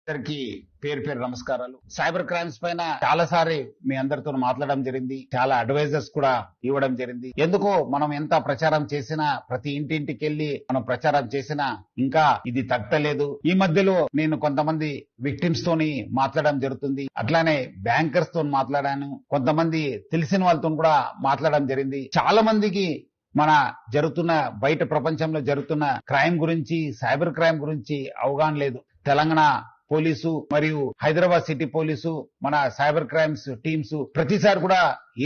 అందరికి పేరు పేరు నమస్కారాలు. సైబర్ క్రైమ్స్ పైన చాలాసారి మీ అందరితో మాట్లాడడం జరిగింది. చాలా అడ్వైజర్స్ కూడా ఇవ్వడం జరిగింది. ఎందుకో మనం ఎంత ప్రచారం చేసినా, ప్రతి ఇంటింటికి వెళ్ళి మనం ప్రచారం చేసినా ఇంకా ఇది తగ్గలేదు. ఈ మధ్యలో నేను కొంతమంది విక్టిమ్స్ తోని మాట్లాడడం జరుగుతుంది. అట్లానే బ్యాంకర్స్ తో మాట్లాడాను. కొంతమంది తెలిసిన వాళ్ళతో కూడా మాట్లాడడం జరిగింది. చాలా మందికి మన జరుగుతున్న బయట ప్రపంచంలో జరుగుతున్న క్రైమ్ గురించి, సైబర్ క్రైమ్ గురించి అవగాహన లేదు. తెలంగాణ పోలీసు మరియు హైదరాబాద్ సిటీ పోలీసు మన సైబర్ క్రైమ్స్ టీమ్స్ ప్రతిసారి కూడా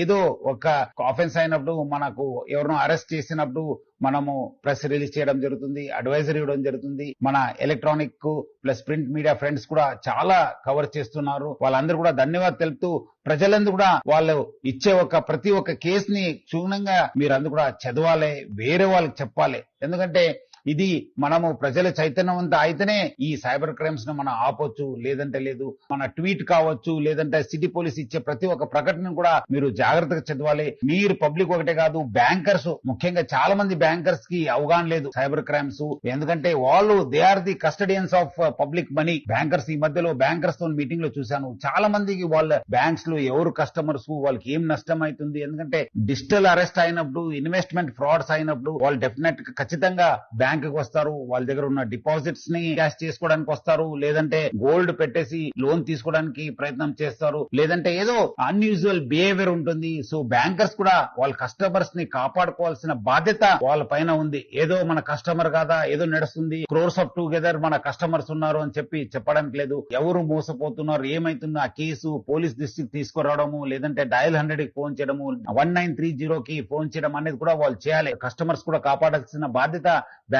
ఏదో ఒక ఆఫెన్స్ అయినప్పుడు, మనకు ఎవరినో అరెస్ట్ చేసినప్పుడు మనము ప్రెస్ రిలీజ్ చేయడం జరుగుతుంది, అడ్వైజరీ ఇవ్వడం జరుగుతుంది. మన electronic plus print media friends కూడా చాలా కవర్ చేస్తున్నారు. వాళ్ళందరూ కూడా ధన్యవాదాలు తెలుపుతూ, ప్రజలందరూ కూడా వాళ్ళు ఇచ్చే ప్రతి ఒక్క కేసుని క్షుణ్ణంగా మీరందరూ కూడా చదవాలి, వేరే వాళ్ళకి చెప్పాలి. ఎందుకంటే ఇది మనము ప్రజల చైతన్యవంతం అయితేనే ఈ సైబర్ క్రైమ్స్ ను మనం ఆపొచ్చు, లేదంటే లేదు. మన ట్వీట్ కావచ్చు, లేదంటే సిటీ పోలీస్ ఇచ్చే ప్రతి ఒక్క ప్రకటన కూడా మీరు జాగ్రత్తగా చదవాలి. మీరు పబ్లిక్ ఒకటే కాదు, బ్యాంకర్స్ ముఖ్యంగా చాలా మంది బ్యాంకర్స్ కి అవగాహన లేదు సైబర్ క్రైమ్స్. ఎందుకంటే వాళ్ళు they are the custodians of public money. Bankers ఈ మధ్యలో బ్యాంకర్స్ తో మీటింగ్ లో చూశాను, చాలా మందికి వాళ్ళ బ్యాంక్స్ లో ఎవరు కస్టమర్స్, వాళ్ళకి ఏం నష్టం అవుతుంది. ఎందుకంటే డిజిటల్ అరెస్ట్ అయినప్పుడు, ఇన్వెస్ట్మెంట్ ఫ్రాడ్స్ అయినప్పుడు వాళ్ళు డెఫినెట్ ఖచ్చితంగా బ్యాంక్ కి వస్తారు. వాళ్ళ దగ్గర ఉన్న డిపాజిట్స్ ని క్యాష్ చేసుకోవడానికి వస్తారు, లేదంటే గోల్డ్ పెట్టేసి లోన్ తీసుకోవడానికి ప్రయత్నం చేస్తారు, లేదంటే ఏదో అన్యూజువల్ బిహేవియర్ ఉంటుంది. సో బ్యాంకర్స్ కూడా వాళ్ళ కస్టమర్స్ ని కాపాడుకోవాల్సిన బాధ్యత వాళ్ళ పైన ఉంది. ఏదో మన కస్టమర్ కాదా, ఏదో నడుస్తుంది, క్రోర్స్ ఆఫ్ టుగెదర్ మన కస్టమర్స్ ఉన్నారు అని చెప్పి చెప్పడానికి లేదు. ఎవరు మోసపోతున్నారు, ఏమైతుందో ఆ కేసు పోలీస్ దృష్టికి తీసుకురావడము, లేదంటే డయల్ 100 కి ఫోన్ చేయడము, 1930 కి ఫోన్ చేయడం అనేది కూడా వాళ్ళు చేయాలి. కస్టమర్స్ కూడా కాపాడాల్సిన బాధ్యత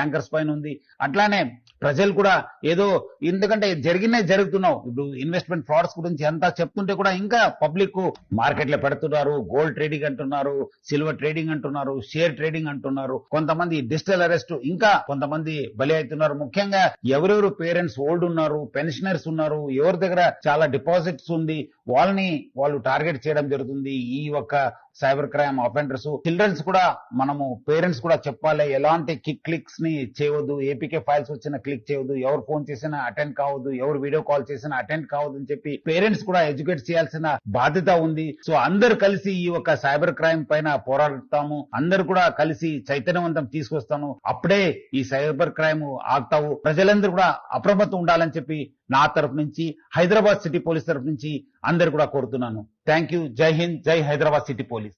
బ్యాంకర్స్ పైన ఉంది. అట్లానే ప్రజలు కూడా ఏదో, ఎందుకంటే జరుగుతున్నావు ఇప్పుడు ఇన్వెస్ట్మెంట్ ఫ్రాడ్స్ గురించి అంతా చెప్తుంటే కూడా ఇంకా పబ్లిక్ మార్కెట్ లో పెడుతున్నారు. గోల్డ్ ట్రేడింగ్ అంటున్నారు, సిల్వర్ ట్రేడింగ్ అంటున్నారు, షేర్ ట్రేడింగ్ అంటున్నారు. కొంతమంది డిజిటల్ అరెస్ట్, ఇంకా కొంతమంది బలి అవుతున్నారు. ముఖ్యంగా ఎవరెవరు పేరెంట్స్ ఓల్డ్ ఉన్నారు, పెన్షనర్స్ ఉన్నారు, ఎవరి దగ్గర చాలా డిపాజిట్స్ ఉంది, వాళ్ళు టార్గెట్ చేయడం జరుగుతుంది. ఈ సైబర్ క్రైమ్ అఫెండర్స్ చిల్డ్రన్స్ కూడా మనము పేరెంట్స్ కూడా చెప్పాలి, ఎలాంటి క్లిక్స్ ని చేయవద్దు, ఏపీకే ఫైల్స్ వచ్చిన క్లిక్ చేయవద్దు, ఎవరు ఫోన్ చేసినా అటెండ్ కావద్దు, ఎవరు వీడియో కాల్ చేసినా అటెండ్ కావద్దు అని చెప్పి పేరెంట్స్ కూడా ఎడ్యుకేట్ చేయాల్సిన బాధ్యత ఉంది. సో అందరు కలిసి ఈ సైబర్ క్రైమ్ పైన పోరాడతాము, అందరు కూడా కలిసి చైతన్యవంతం తీసుకొస్తాను. అప్పుడే ఈ సైబర్ క్రైమ్ ఆగుతావు. ప్రజలందరూ కూడా అప్రమత్తం ఉండాలని చెప్పి నా తరఫు నుంచి, హైదరాబాద్ సిటీ పోలీస్ తరఫు నుంచి అందరు కూడా కోరుతున్నాను. Thank you. జై హింద్, జై హైదరాబాద్ సిటీ పోలీస్.